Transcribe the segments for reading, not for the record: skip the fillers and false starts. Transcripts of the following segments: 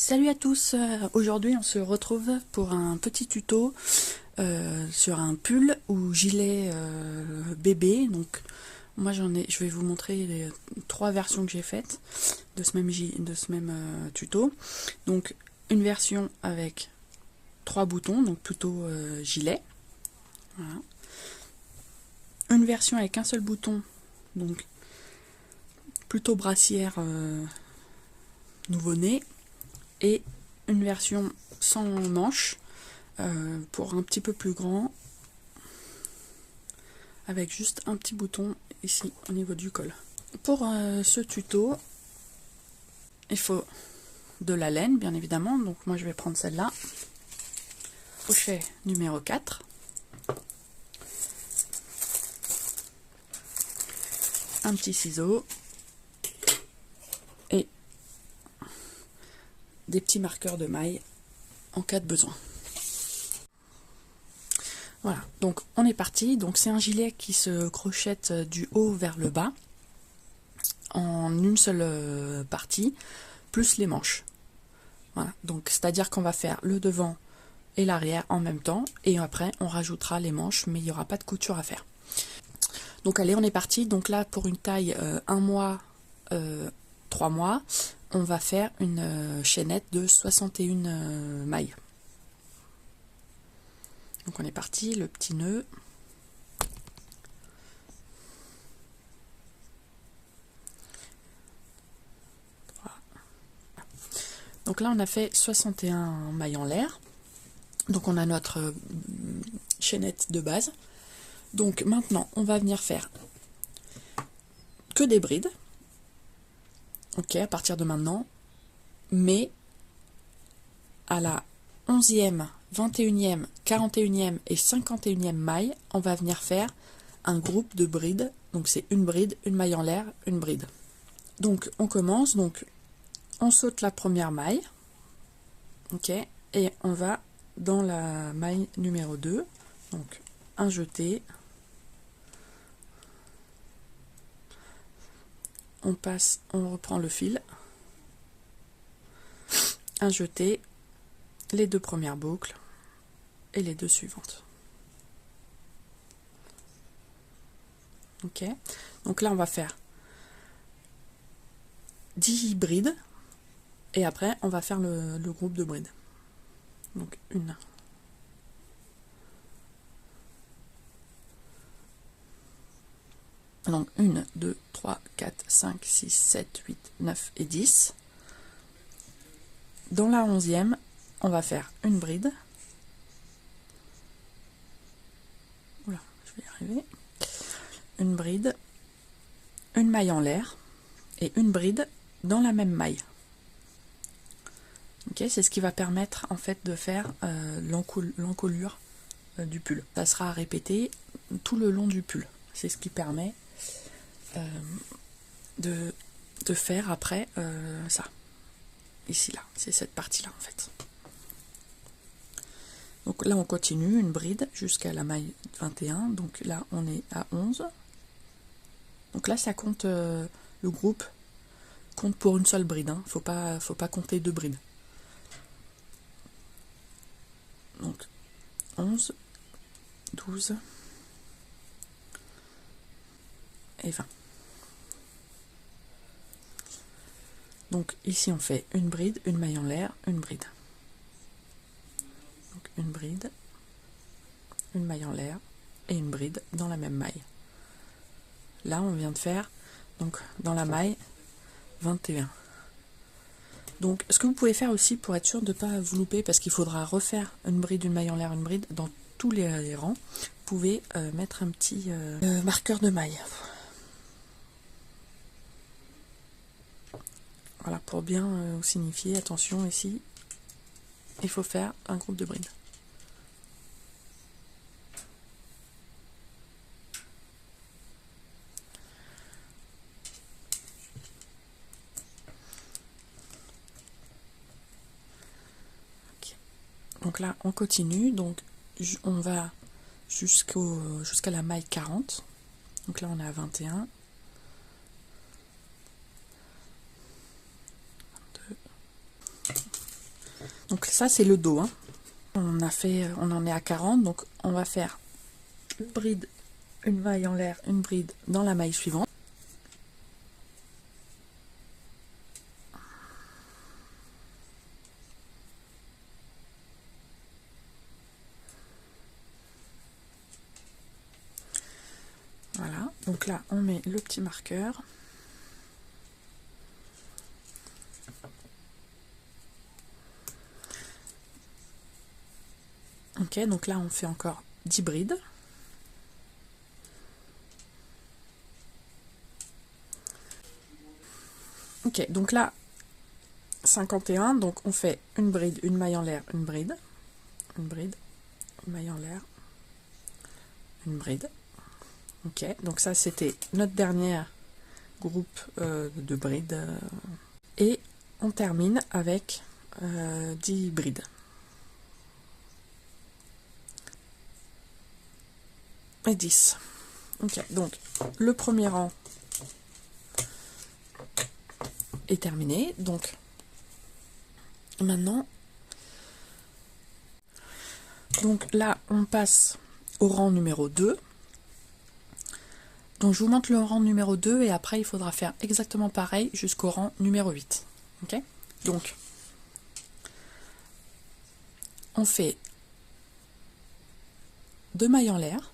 Salut à tous, aujourd'hui on se retrouve pour un petit tuto sur un pull ou gilet bébé. Donc moi je vais vous montrer les 3 versions que j'ai faites de ce même tuto. Donc une version avec 3 boutons, donc plutôt gilet. Voilà. Une version avec un seul bouton, donc plutôt brassière nouveau-né. Et une version sans manche pour un petit peu plus grand, avec juste un petit bouton ici au niveau du col. Pour ce tuto, il faut de la laine bien évidemment, donc moi je vais prendre celle-là, crochet numéro 4, un petit ciseau et des petits marqueurs de maille en cas de besoin. Voilà, donc on est parti. Donc c'est un gilet qui se crochette du haut vers le bas en une seule partie, plus les manches. Voilà, donc c'est-à-dire qu'on va faire le devant et l'arrière en même temps, et après on rajoutera les manches, mais il n'y aura pas de couture à faire. Donc allez, on est parti. Donc là, pour une taille 1 mois, 3 mois, on va faire une chaînette de 61 mailles. Donc on est parti, le petit nœud. Donc là on a fait 61 mailles en l'air. Donc on a notre chaînette de base. Donc maintenant on va venir faire que des brides. Ok, à partir de maintenant. Mais à la 11e, 21e, 41e et 51e maille, on va venir faire un groupe de brides. Donc c'est une bride, une maille en l'air, une bride. Donc on commence, donc on saute la première maille, ok, et on va dans la maille numéro 2, donc un jeté, on passe, on reprend le fil, un jeté, les 2 premières boucles et les 2 suivantes. Ok, donc là on va faire 10 brides et après on va faire le groupe de brides. Donc une, donc 1, 2, 3, 4, 5, 6, 7, 8, 9 et 10. Dans la 11e, on va faire une bride. Oula, je vais y arriver. Une bride, une maille en l'air et une bride dans la même maille. Ok, c'est ce qui va permettre en fait de faire l'encolure du pull. Ça sera à répéter tout le long du pull. C'est ce qui permet de faire après ça. Ici là, c'est cette partie là en fait. Donc là on continue une bride jusqu'à la maille 21. Donc là on est à 11. Donc là ça compte, le groupe compte pour une seule bride, hein. Faut pas compter 2 brides. Donc 11, 12 et 20. Donc ici on fait une bride, une maille en l'air, une bride. Donc une bride, une maille en l'air et une bride dans la même maille. Là on vient de faire donc dans la maille 21. Donc ce que vous pouvez faire aussi pour être sûr de ne pas vous louper, parce qu'il faudra refaire une bride, une maille en l'air, une bride dans tous les rangs, vous pouvez mettre un petit marqueur de maille. Voilà, pour bien signifier, attention ici, il faut faire un groupe de brides. Okay. Donc là, on continue, donc on va jusqu'à la maille 40. Donc là, on est à 21. 22. Donc ça c'est le dos, hein. On en est à 40, donc on va faire une bride, une maille en l'air, une bride dans la maille suivante. Voilà, donc là on met le petit marqueur. Ok, donc là on fait encore 10 brides. Ok, donc là 51, donc on fait une bride, une maille en l'air, une bride, une bride, une maille en l'air, une bride. Ok, donc ça c'était notre dernier groupe de brides. Et on termine avec 10 brides. Et 10. Ok, donc le premier rang est terminé. Donc maintenant, donc là on passe au rang numéro 2. Donc je vous montre le rang numéro 2 et après il faudra faire exactement pareil jusqu'au rang numéro 8. Ok, donc on fait 2 mailles en l'air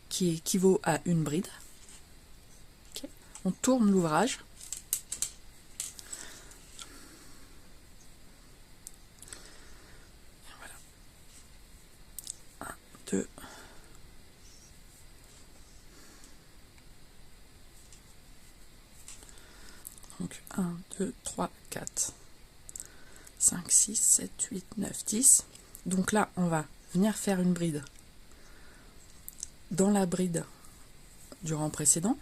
qui équivaut à une bride. Okay. On tourne l'ouvrage. Voilà. 1, 2. Donc 1, 2, 3, 4, 5, 6, 7, 8, 9, 10. Donc là, on va venir faire une bride dans la bride du rang précédent,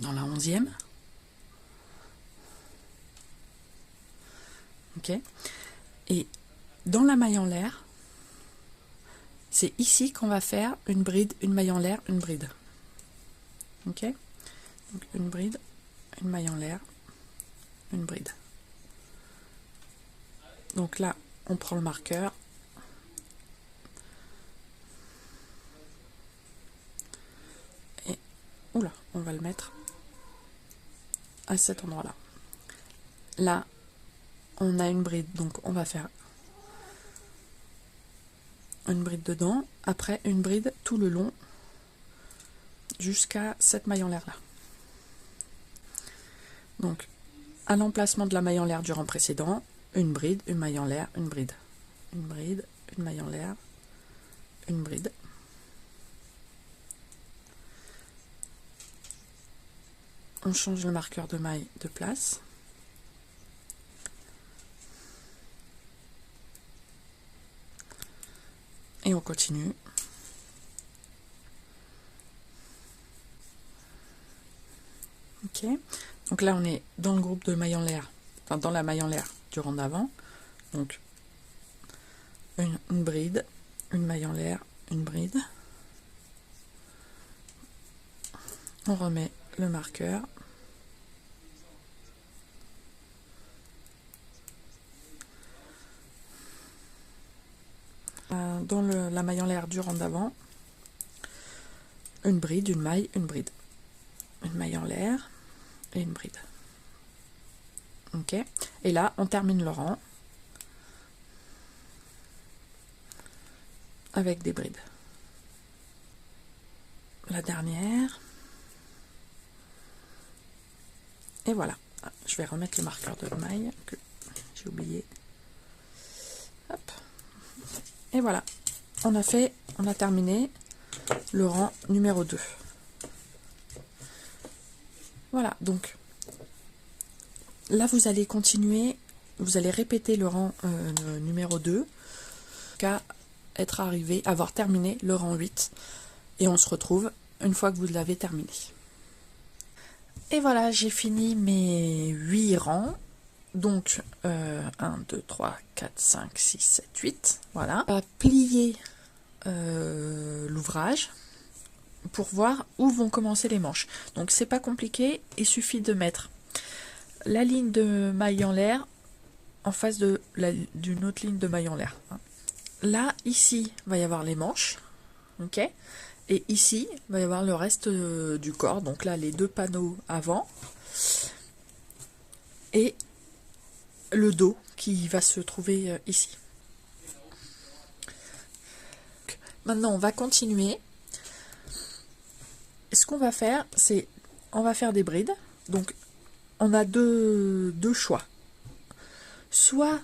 dans la 11e. Ok. Et dans la maille en l'air, c'est ici qu'on va faire une bride, une maille en l'air, une bride. Ok. Donc une bride, une maille en l'air, une bride. Donc là, on prend le marqueur. Et oula, on va le mettre à cet endroit-là. Là, on a une bride, donc on va faire une bride dedans, après une bride tout le long jusqu'à cette maille en l'air là. Donc, à l'emplacement de la maille en l'air du rang précédent, une bride, une maille en l'air, une bride. Une bride, une maille en l'air, une bride. On change le marqueur de maille de place. Et on continue. Ok. Donc là, on est dans le groupe de maille en l'air, enfin dans la maille en l'air du rang d'avant. Donc, une bride, une maille en l'air, une bride. On remet le marqueur. Dans la maille en l'air du rang d'avant, une bride, une maille, une bride. Une maille en l'air et une bride. Ok. Et là, on termine le rang avec des brides. La dernière. Et voilà. Je vais remettre le marqueur de maille que j'ai oublié. Hop. Et voilà. On a terminé le rang numéro 2. Voilà, donc là vous allez continuer, vous allez répéter le rang numéro 2 jusqu'à être arrivé, avoir terminé le rang 8. Et on se retrouve une fois que vous l'avez terminé. Et voilà, j'ai fini mes 8 rangs. Donc 1, 2, 3, 4, 5, 6, 7, 8. Voilà. On va plier l'ouvrage pour voir où vont commencer les manches. Donc c'est pas compliqué, il suffit de mettre la ligne de maille en l'air en face d'une autre ligne de maille en l'air. Là, ici, va y avoir les manches, ok, et ici, va y avoir le reste du corps. Donc là, les deux panneaux avant et le dos qui va se trouver ici. Maintenant, on va continuer. Ce qu'on va faire, c'est on va faire des brides. Donc, on a deux choix. Soit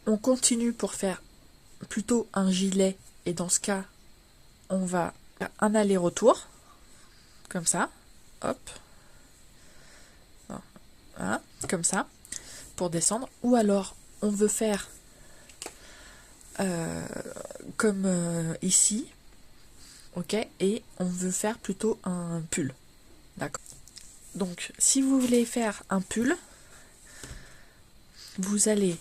on continue pour faire plutôt un gilet, et dans ce cas, on va faire un aller-retour, comme ça, hop, voilà, comme ça, pour descendre. Ou alors, on veut faire comme ici, ok, et on veut faire plutôt un pull, d'accord. Donc, si vous voulez faire un pull, vous allez,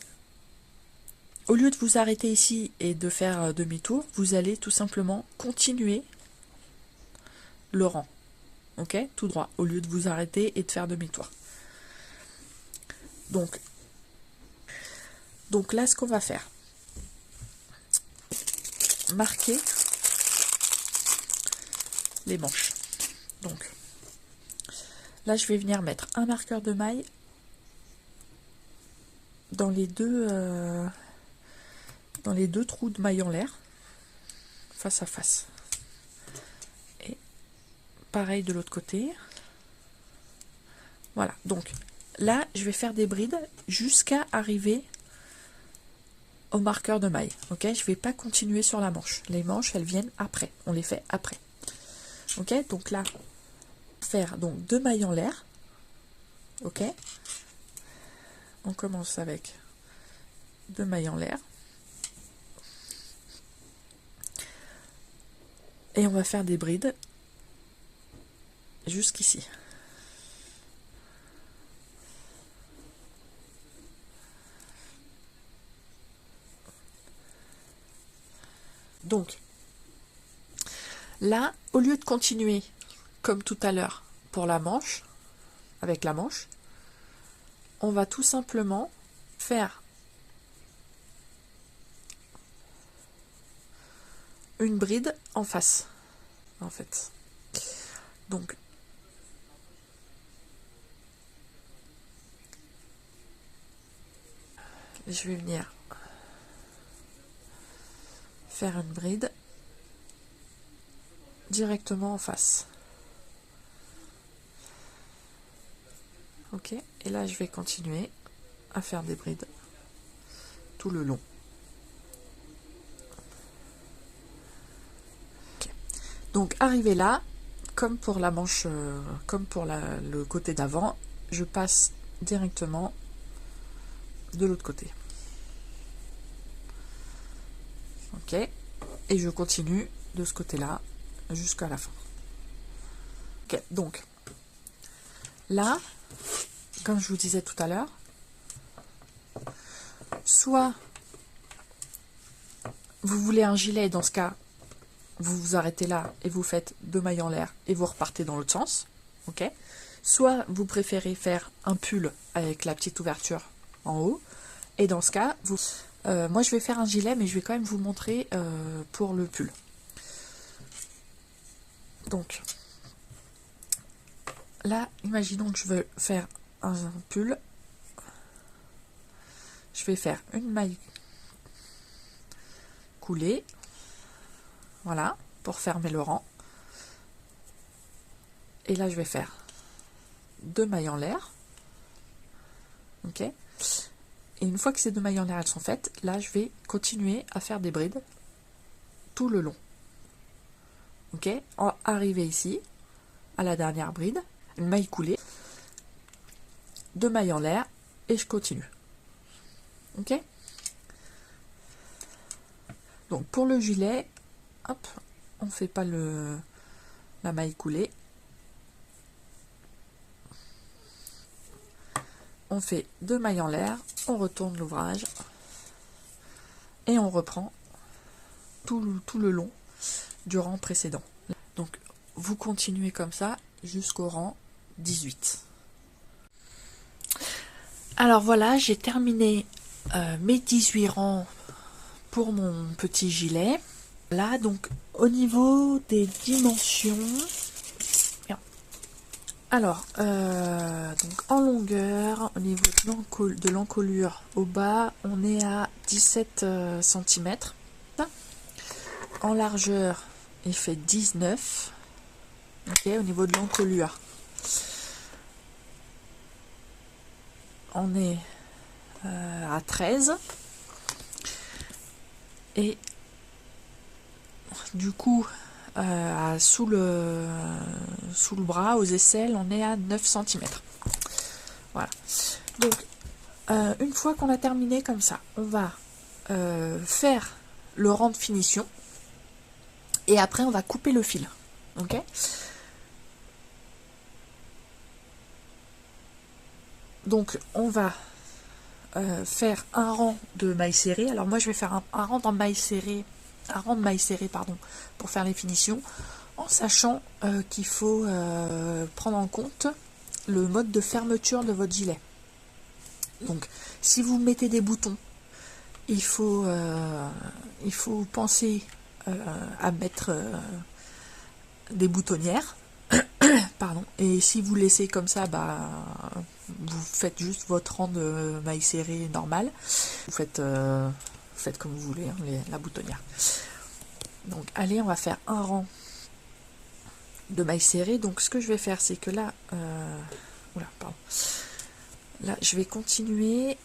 au lieu de vous arrêter ici et de faire demi-tour, vous allez tout simplement continuer le rang, ok, tout droit, au lieu de vous arrêter et de faire demi-tour. Donc là, ce qu'on va faire, marquer les manches. Donc là, je vais venir mettre un marqueur de maille dans les deux trous de maille en l'air, face à face. Et pareil de l'autre côté. Voilà, donc là, je vais faire des brides jusqu'à arriver au marqueur de maille. Ok, je vais pas continuer sur la manche. Les manches, elles viennent après. On les fait après. Ok, donc là, faire donc 2 mailles en l'air. Ok, on commence avec 2 mailles en l'air. Et on va faire des brides jusqu'ici. Donc, là, au lieu de continuer comme tout à l'heure pour la manche, avec la manche, on va tout simplement faire une bride en face, en fait. Donc, je vais venir faire une bride directement en face. Ok, et là je vais continuer à faire des brides tout le long. Okay. Donc arrivé là, comme pour la manche, comme pour le côté d'avant, je passe directement de l'autre côté. Ok, et je continue de ce côté-là jusqu'à la fin. Ok, donc là, comme je vous disais tout à l'heure, soit vous voulez un gilet, dans ce cas, vous vous arrêtez là et vous faites 2 mailles en l'air et vous repartez dans l'autre sens. Ok, soit vous préférez faire un pull avec la petite ouverture en haut, et dans ce cas, moi je vais faire un gilet, mais je vais quand même vous montrer pour le pull. Donc là, imaginons que je veux faire un pull. Je vais faire une maille coulée, voilà, pour fermer le rang. Et là, je vais faire 2 mailles en l'air. Ok. Et une fois que ces 2 mailles en l'air, elles sont faites, là, je vais continuer à faire des brides tout le long. Ok. Arriver ici, à la dernière bride, une maille coulée, 2 mailles en l'air, et je continue. Ok. Donc pour le gilet, hop, on fait pas la maille coulée. On fait 2 mailles en l'air, on retourne l'ouvrage et on reprend tout le long du rang précédent. Donc vous continuez comme ça jusqu'au rang 18. Alors voilà, j'ai terminé mes 18 rangs pour mon petit gilet. Là, donc, au niveau des dimensions, alors, donc en longueur, au niveau de l'encolure au bas, on est à 17 cm. En largeur, il fait 19. Ok, au niveau de l'encolure, on est à 13. Et du coup, sous le bras, aux aisselles, on est à 9 cm. Voilà. Donc, une fois qu'on a terminé comme ça, on va faire le rang de finition. Et après, on va couper le fil. Ok ? Donc, on va faire un rang de mailles serrées. Alors, moi, je vais faire un rang de mailles serrées, pardon, pour faire les finitions, en sachant qu'il faut prendre en compte le mode de fermeture de votre gilet. Donc, si vous mettez des boutons, il faut penser à mettre des boutonnières. Pardon. Et si vous laissez comme ça, bah, vous faites juste votre rang de mailles serrées normal. Vous faites comme vous voulez, hein, la boutonnière. Donc, allez, on va faire un rang de mailles serrées. Donc, ce que je vais faire, c'est que là, oula, pardon. Là, je vais continuer.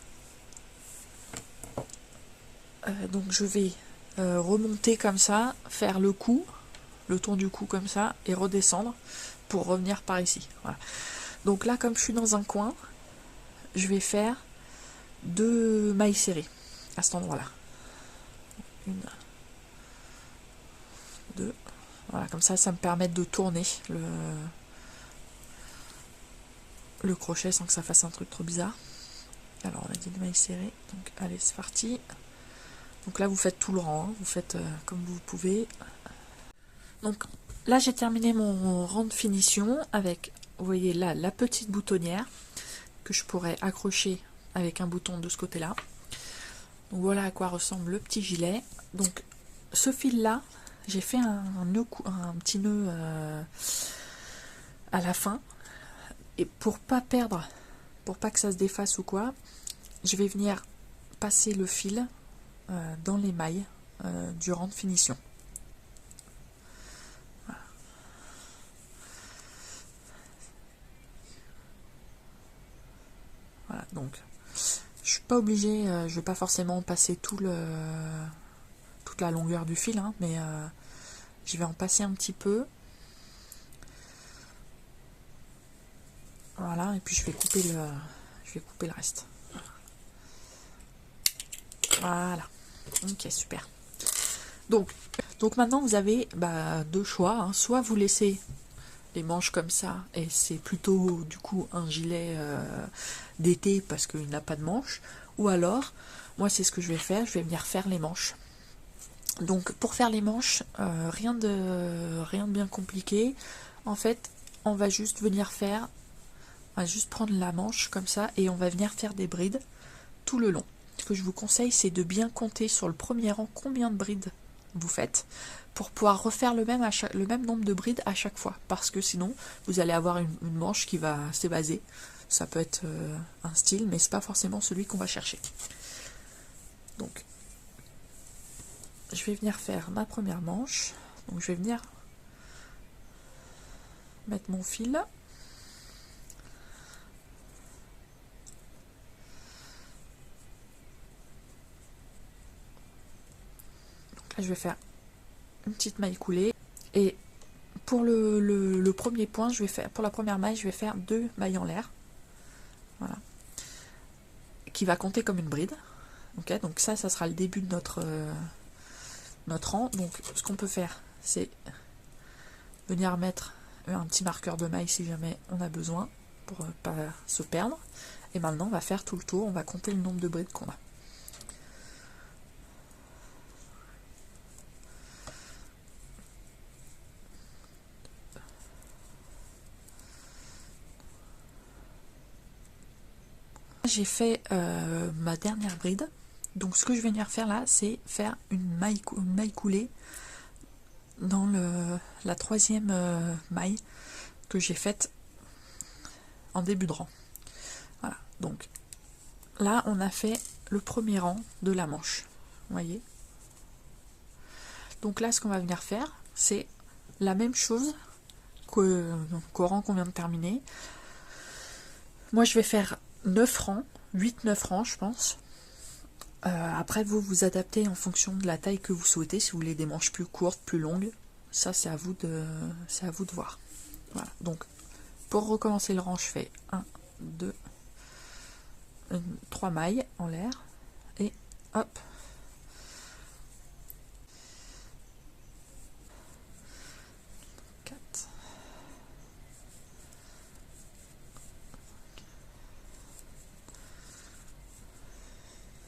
Donc, je vais remonter comme ça, faire le cou, le tour du cou comme ça, et redescendre pour revenir par ici. Voilà. Donc là, comme je suis dans un coin, je vais faire 2 mailles serrées à cet endroit-là. 1, 2. Voilà, comme ça, ça me permet de tourner le crochet sans que ça fasse un truc trop bizarre. Alors, on a dit 2 mailles serrées. Donc, allez, c'est parti. Donc là, vous faites tout le rang, hein. Vous faites comme vous pouvez. Donc là, j'ai terminé mon rang de finition avec, vous voyez là, la petite boutonnière que je pourrais accrocher avec un bouton de ce côté-là. Donc voilà à quoi ressemble le petit gilet. Donc ce fil-là, j'ai fait un petit nœud à la fin. Et pour pas perdre, pour pas que ça se défasse ou quoi, je vais venir passer le fil dans les mailles du rang de finition. Voilà, donc je suis pas obligée, je vais pas forcément passer toute la longueur du fil, hein, mais je vais en passer un petit peu. Voilà, et puis je vais couper le reste. Voilà. Ok, super. Donc maintenant vous avez deux choix, hein. Soit vous laissez les manches comme ça, et c'est plutôt du coup un gilet d'été parce qu'il n'a pas de manches, ou alors, moi c'est ce que je vais faire, je vais venir faire les manches. Donc pour faire les manches, rien de bien compliqué. En fait, on va juste prendre la manche comme ça et on va venir faire des brides tout le long. Ce que je vous conseille, c'est de bien compter sur le premier rang combien de brides vous faites pour pouvoir refaire le même nombre de brides à chaque fois, parce que sinon vous allez avoir une manche qui va s'évaser. Ça peut être un style, mais c'est pas forcément celui qu'on va chercher. Donc je vais venir faire ma première manche. Donc je vais venir mettre mon fil. Donc là je vais faire une petite maille coulée, et pour le premier point, pour la première maille, je vais faire 2 mailles en l'air. Voilà. Qui va compter comme une bride. Ok, donc ça sera le début de notre rang. Donc ce qu'on peut faire, c'est venir mettre un petit marqueur de maille si jamais on a besoin pour pas se perdre. Et maintenant on va faire tout le tour, on va compter le nombre de brides qu'on a. j'ai fait ma dernière bride. Donc ce que je vais venir faire là, c'est faire une maille coulée dans la troisième maille que j'ai faite en début de rang. Voilà, donc là on a fait le premier rang de la manche, vous voyez. Donc là ce qu'on va venir faire, c'est la même chose qu'au rang qu'on vient de terminer. Moi je vais faire 9 rangs, 8-9 rangs je pense. Après vous adaptez en fonction de la taille que vous souhaitez, si vous voulez des manches plus courtes, plus longues, ça c'est à vous de voir. Voilà, donc pour recommencer le rang, je fais 1, 2, 3 mailles en l'air, et hop,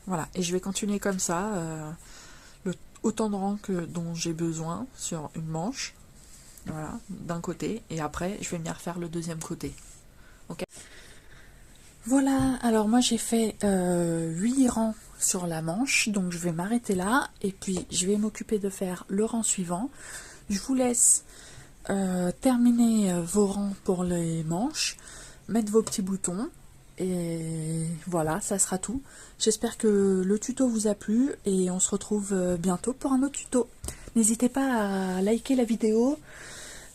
voilà, et je vais continuer comme ça, autant de rangs dont j'ai besoin sur une manche, voilà, d'un côté, et après je vais venir faire le deuxième côté. Ok. Voilà, alors moi j'ai fait 8 rangs sur la manche, donc je vais m'arrêter là, et puis je vais m'occuper de faire le rang suivant. Je vous laisse terminer vos rangs pour les manches, mettre vos petits boutons, et voilà, ça sera tout. J'espère que le tuto vous a plu, et on se retrouve bientôt pour un autre tuto. N'hésitez pas à liker la vidéo,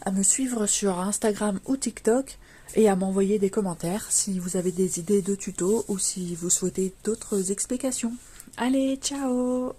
à me suivre sur Instagram ou TikTok, et à m'envoyer des commentaires si vous avez des idées de tutos ou si vous souhaitez d'autres explications. Allez, ciao!